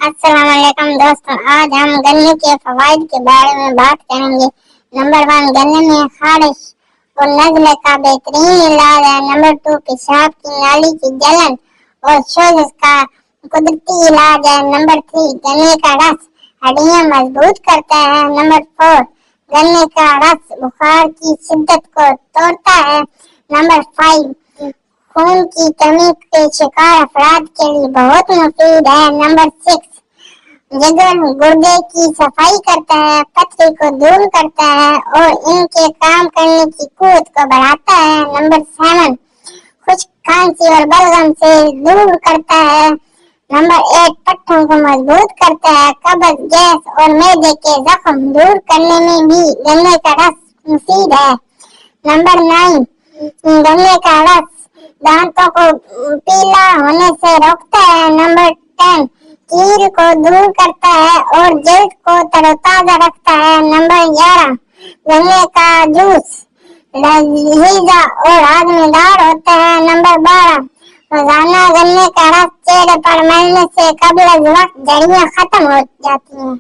अस्सलाम वालेकुम दोस्तों, आज हम गन्ने के फवाइद के बारे में बात करेंगे। नंबर 1, गन्ने में खारिश और नज़ले का बेहतरीन इलाज है। नंबर 2, पेशाब की नाली की जलन और सोजिश का कुदरती इलाज है। नंबर 3, गन्ने का रस हड्डियां मजबूत करता है। नंबर 4, गन्ने का रस बुखार की शिद्दत को तोड़ता है। नंबर 5, खून की कमी के शिकार अफराद के लिए बहुत मुफीद है। नंबर 6, जिगर गुर्दे की सफाई करता है, पथरी को दूर करता है और इनके काम करने की कुव्वत को बढ़ाता है। नंबर 7, खुश्क खांसी और बलगम से दूर करता है। नंबर 8, पट्टों को मजबूत करता है। कब्ज, गैस और मैदे के जख्म दूर करने में भी गन्ने का रस मुफीद है। नंबर 9, गन्ने का रस दांतों को पीला होने से रोकता है। नंबर 10, कील को दूर करता है और जल्द को तरोताजा रखता है। नंबर 11, गन्ने का जूस लजीजा और हाजमेदार होता है। नंबर 12, रोजाना गन्ने का रस चेहरे पर मलने से कब्ल वक्त झड़ियां खत्म हो जाती हैं।